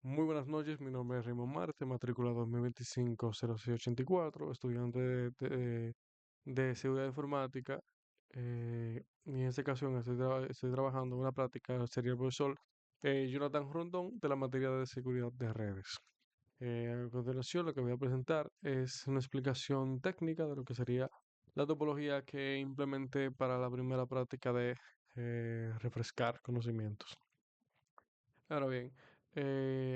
Muy buenas noches, mi nombre es Raymond Marte, matrícula 2025-0684, estudiante de seguridad informática. Y en esta ocasión estoy trabajando en una práctica, sería el profesor Jonathan Rondón de la materia de seguridad de redes. A continuación, lo que voy a presentar es una explicación técnica de lo que sería la topología que implementé para la primera práctica de refrescar conocimientos. Ahora bien,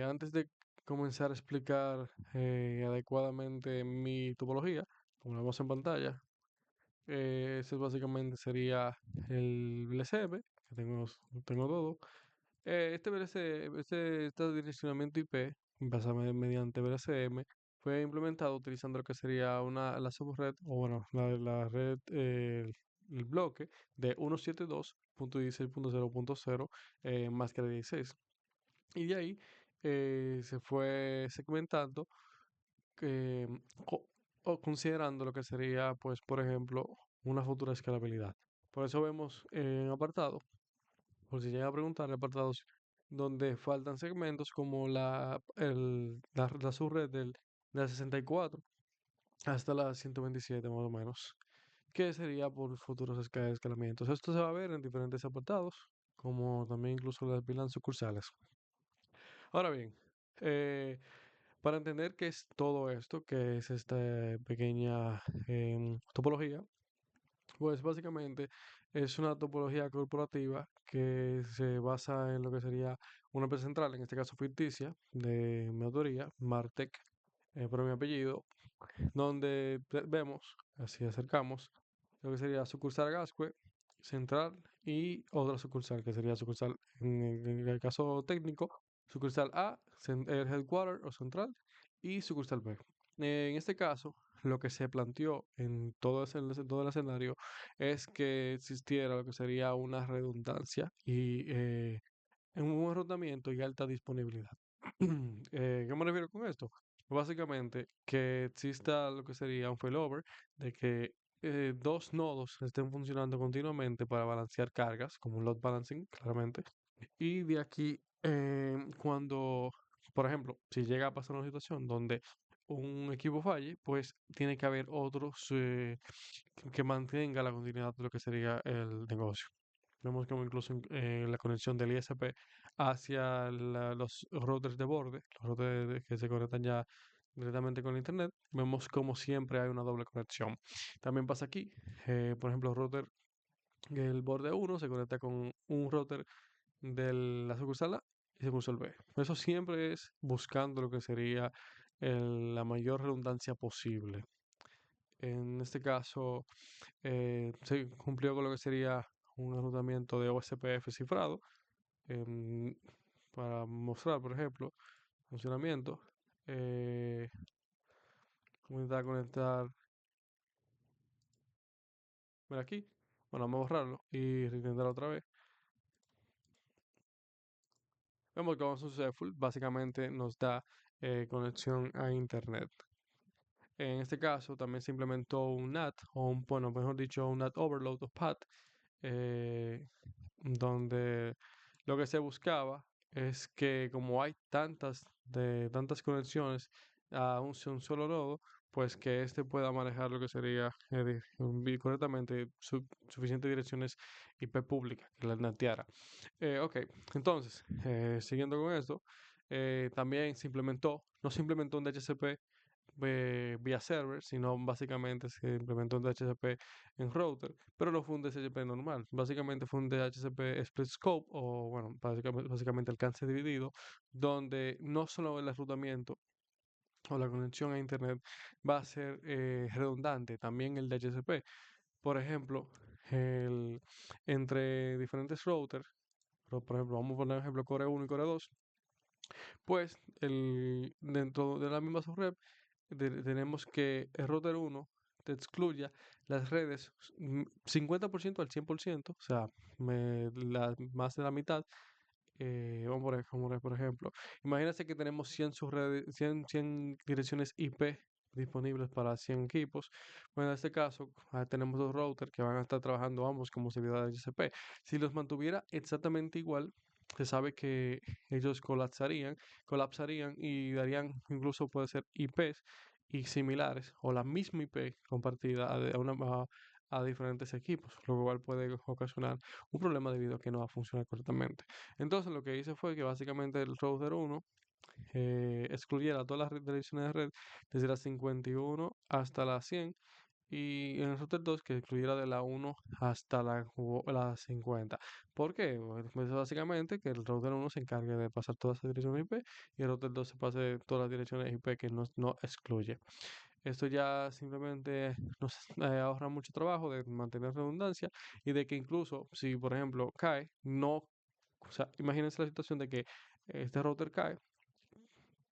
antes de comenzar a explicar adecuadamente mi topología, como la vemos en pantalla, ese básicamente sería el VLCM, que tengo todo. Este VLC, este direccionamiento IP, basado mediante VLCM, fue implementado utilizando lo que sería la subred, o bueno, la red, el bloque de 172.16.0.0 más que de 16. Y de ahí se fue segmentando que, co- o considerando lo que sería, pues, por ejemplo, una futura escalabilidad. Por eso vemos en apartado, por si llega a preguntar, apartados donde faltan segmentos como la subred de la 64 hasta la 127 más o menos, que sería por futuros escalamientos. Esto se va a ver en diferentes apartados, como también incluso las VLAN sucursales. Ahora bien, eh, para entender qué es todo esto, qué es esta pequeña topología, pues básicamente es una topología corporativa que se basa en lo que sería una empresa central, en este caso ficticia, de mi autoría, Martech, por mi apellido, donde vemos, así acercamos, lo que sería sucursal Gascue, central y otra sucursal, que sería sucursal, en el caso técnico, sucursal A, el headquarter o central, y sucursal B. En este caso, lo que se planteó en todo el escenario es que existiera lo que sería una redundancia y en un enrutamiento y alta disponibilidad. ¿Qué me refiero con esto? Básicamente que exista lo que sería un failover de que dos nodos estén funcionando continuamente para balancear cargas, como un load balancing, claramente. Y de aquí, cuando, por ejemplo, si llega a pasar una situación donde un equipo falle, pues tiene que haber otros que mantenga la continuidad de lo que sería el negocio. Vemos como incluso la conexión del ISP hacia los routers de borde, los routers que se conectan ya directamente con Internet, vemos como siempre hay una doble conexión. También pasa aquí, por ejemplo, el borde uno se conecta con un router de la sucursal A y sucursal B. Eso siempre es buscando lo que sería la mayor redundancia posible. En este caso, se cumplió con lo que sería un enrutamiento de OSPF cifrado em, para mostrar, por ejemplo, funcionamiento. Eh, Voy a intentar conectar, mira aquí, bueno, vamos a borrarlo y reintentar otra vez. Vemos que vamos a successful, básicamente nos da conexión a internet. En este caso también se implementó un NAT, bueno, mejor dicho, un NAT overload o PAT, eh, donde lo que se buscaba es que como hay tantas conexiones a un solo nodo, pues que éste pueda manejar lo que sería correctamente suficientes direcciones IP públicas, que las nateara. Ok, entonces, siguiendo con esto, también no se implementó un DHCP vía server, sino básicamente se implementó un DHCP en router, pero no fue un DHCP normal. Básicamente fue un DHCP split scope, o bueno, básicamente alcance dividido, donde no solo el enrutamiento o la conexión a internet va a ser redundante, también el DHCP. Por ejemplo, el, entre diferentes routers, por ejemplo, vamos a poner ejemplo Core 1 y Core 2, pues dentro de la misma subred tenemos que el router 1 te excluya las redes 50% al 100%, o sea, más de la mitad. Por ejemplo, imagínense que tenemos 100 subredes, 100 direcciones IP disponibles para 100 equipos. Bueno, en este caso, tenemos dos routers que van a estar trabajando ambos como servidores HCP. Si los mantuviera exactamente igual, se sabe que ellos colapsarían y darían incluso puede ser IPs y similares o la misma IP compartida a diferentes equipos, lo cual puede ocasionar un problema debido a que no va a funcionar correctamente. Entonces lo que hice fue que básicamente el router 1 excluyera todas las direcciones de red desde la 51 hasta la 100 y en el router 2 que incluyera de la 1 hasta la 50. ¿Por qué? Pues básicamente que el router 1 se encargue de pasar todas esas direcciones IP y el router 2 se pase todas las direcciones IP que no excluye. Esto ya simplemente nos ahorra mucho trabajo de mantener redundancia y de que incluso si, por ejemplo, cae, no, o sea, imagínense la situación de que este router cae,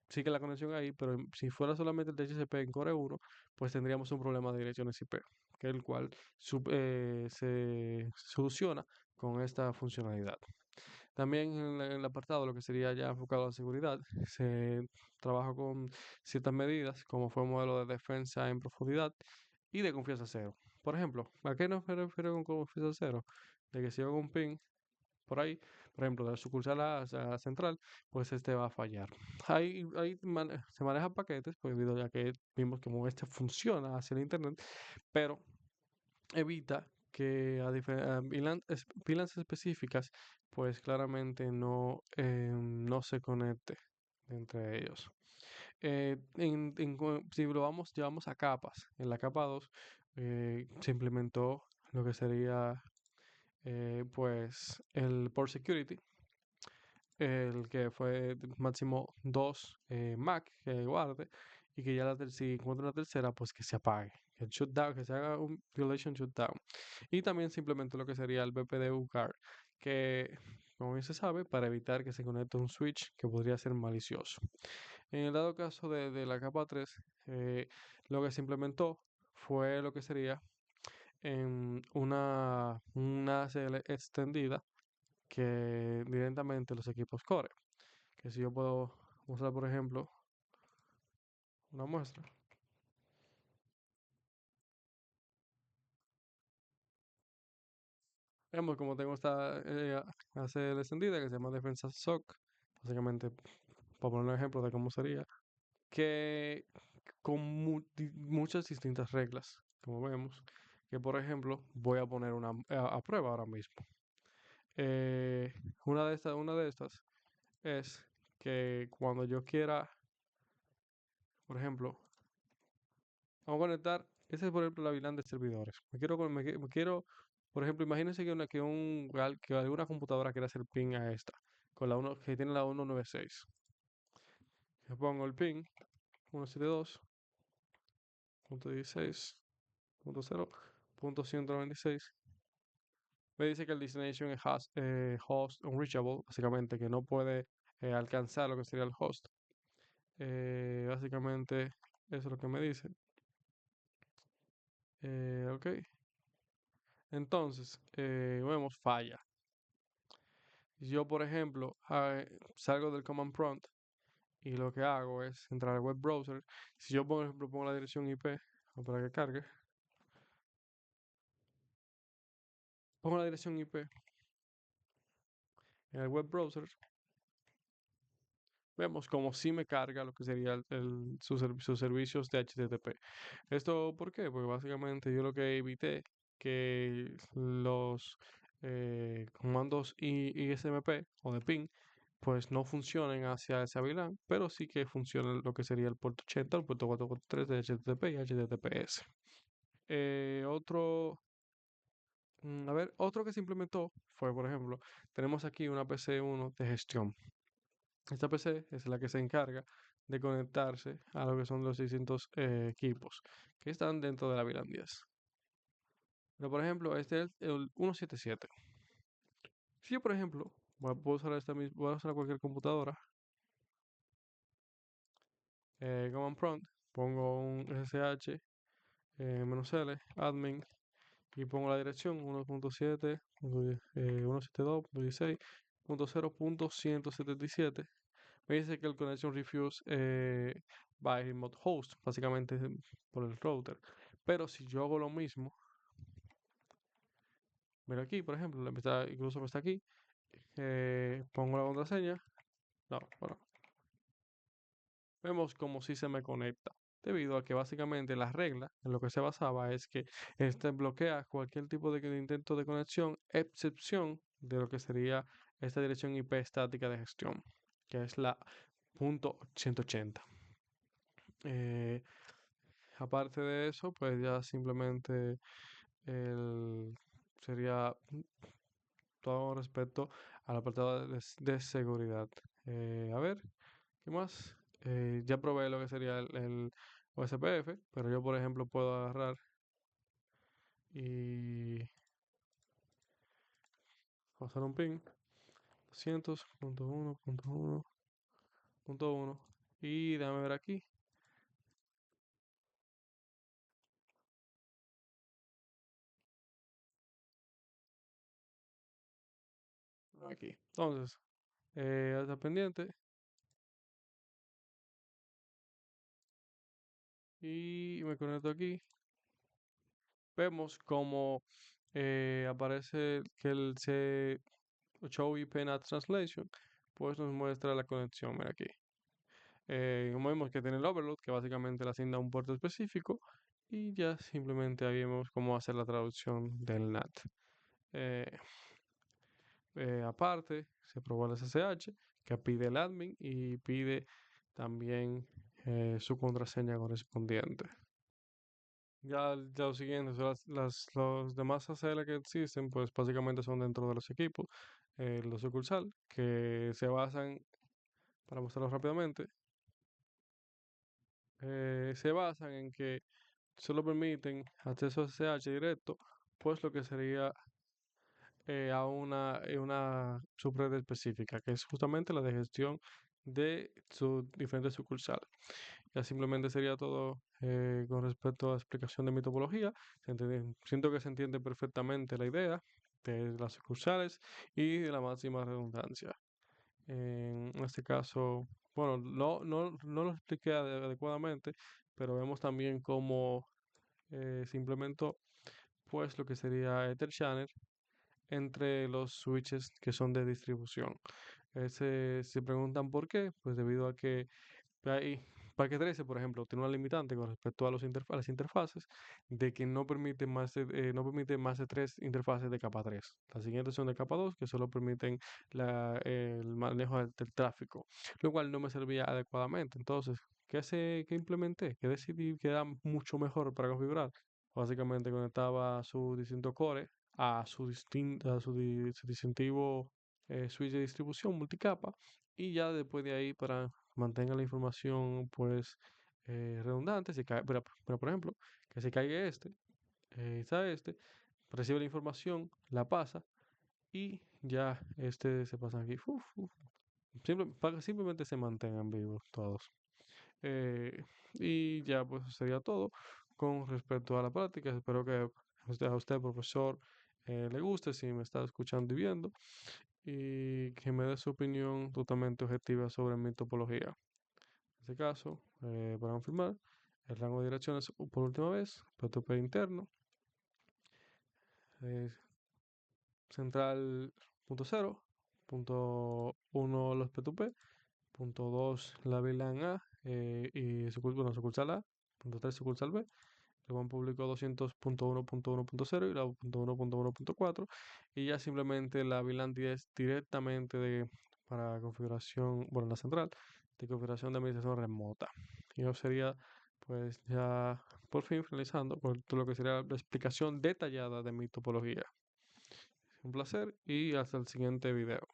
sigue la conexión ahí, pero si fuera solamente el DHCP en Core 1, pues tendríamos un problema de direcciones IP, que el cual se soluciona con esta funcionalidad. También en el apartado, lo que sería ya enfocado a seguridad, se trabaja con ciertas medidas, como fue el modelo de defensa en profundidad y de confianza cero. Por ejemplo, ¿a qué nos refiero con confianza cero? De que si hago un ping por ahí, por ejemplo, de la sucursal a la central, pues este va a fallar. Se manejan paquetes, pues debido ya que vimos cómo este funciona hacia el internet, pero evita que a VLANs específicas, pues claramente no se conecte entre ellos. Si llevamos a capas, en la capa 2 se implementó lo que sería pues el Port Security, el que fue máximo 2 MAC que guarde y que ya si encuentra una tercera, pues que se apague, que el shutdown, que se haga un violation shutdown. Y también simplemente lo que sería el BPDU card, que como bien se sabe, para evitar que se conecte un switch que podría ser malicioso. En el dado caso de la capa 3, lo que se implementó fue lo que sería una ACL extendida que directamente los equipos Core. Que si yo puedo mostrar, por ejemplo, una muestra. Vemos como tengo esta ACL extendida que se llama Defensa SOC. Básicamente, para poner un ejemplo de cómo sería. Que con muchas distintas reglas, como vemos. Que por ejemplo, voy a poner una a prueba ahora mismo. Eh, una de estas es que cuando yo quiera, por ejemplo, vamos a conectar, ese es por ejemplo la VLAN de servidores. Por ejemplo, imagínense que alguna computadora quiera hacer ping a esta, con la uno, que tiene la 196. Le pongo el ping 172.16.0.196. Me dice que el destination es host unreachable, básicamente que no puede alcanzar lo que sería el host. Básicamente eso es lo que me dice. Ok. Entonces, vemos falla. Si yo, por ejemplo, salgo del command prompt y lo que hago es entrar al web browser, si yo, por ejemplo, pongo la dirección IP para que cargue, pongo la dirección IP en el web browser, vemos como si me carga lo que sería sus servicios de HTTP. ¿Esto por qué? Porque básicamente yo lo que evité que los comandos ISMP o de ping pues no funcionen hacia ese VLAN, pero sí que funciona lo que sería el puerto 80, el puerto 443 de HTTP y HTTPS. Otro que se implementó fue, por ejemplo, tenemos aquí una PC1 de gestión. Esta PC es la que se encarga de conectarse a lo que son los distintos equipos que están dentro de la VLAN 10. Pero, por ejemplo, este es el 177. Si yo, por ejemplo, voy a usar cualquier computadora, command prompt, pongo un SSH, -L, admin, y pongo la dirección 1.7, 172.16.0.177. Me dice que el connection refuse by remote host, básicamente por el router. Pero si yo hago lo mismo, mira aquí, por ejemplo, incluso me está aquí, Pongo la contraseña. No, bueno, vemos como si se me conecta. Debido a que básicamente la regla en lo que se basaba es que este bloquea cualquier tipo de intento de conexión, excepción de lo que sería esta dirección IP estática de gestión, que es la .180. Eh, Aparte de eso, pues ya simplemente el, sería todo respecto al apartado de seguridad. A ver, ¿qué más? Ya probé lo que sería el OSPF, pero yo, por ejemplo, puedo agarrar y pasar un ping 200.1.1.1 y déjame ver aquí, aquí. Entonces, está pendiente y me conecto aquí. Vemos como aparece que el Show IP NAT Translation, pues nos muestra la conexión. Mira aquí. Como vemos que tiene el overload, que básicamente le asigna un puerto específico, y ya simplemente ahí vemos cómo hacer la traducción del NAT. Eh, Aparte, se probó el SSH, que pide el admin y pide también su contraseña correspondiente. Ya lo siguiente, son los demás ACL que existen, pues básicamente son dentro de los equipos, los sucursal, que se basan, para mostrarlo rápidamente, se basan en que solo permiten acceso a SSH directo, pues lo que sería una subred específica, que es justamente la de gestión de sus diferentes sucursales. Ya simplemente sería todo con respecto a la explicación de mi topología. Siento que se entiende perfectamente la idea de las sucursales y de la máxima redundancia. En este caso, bueno, no lo expliqué adecuadamente, pero vemos también cómo se implementó pues lo que sería Ether Channel entre los switches que son de distribución. Se preguntan por qué, pues debido a que hay Parque 13, por ejemplo, tiene una limitante con respecto a, a las interfaces de que no permite más de tres interfaces de capa 3. Las siguientes son de capa 2, que solo permiten el manejo del tráfico, lo cual no me servía adecuadamente. Entonces, ¿qué implementé? ¿Qué decidí que era mucho mejor para configurar? Básicamente conectaba su distinto core a su distintivo switch de distribución multicapa, y ya después de ahí para mantenga la información pues redundante, pero, por ejemplo, que se caiga está este, recibe la información, la pasa y ya se pasa aquí. Para que simplemente se mantengan vivos todos. Y ya pues sería todo con respecto a la práctica. Espero que a usted, profesor, le guste si me está escuchando y viendo, y que me dé su opinión totalmente objetiva sobre mi topología. En este caso, para confirmar, el rango de direcciones por última vez, P2P interno, eh, central punto cero, punto uno los P2P, punto 2 la VLAN A y sucursal A, punto 3 sucursal B, el buen público 200.1.1.0 y la punto 1.1.4, y ya simplemente la VLAN 10 directamente para configuración, bueno, la central de configuración de administración remota. Y eso sería pues ya por fin finalizando con todo lo que sería la explicación detallada de mi topología. Un placer y hasta el siguiente video.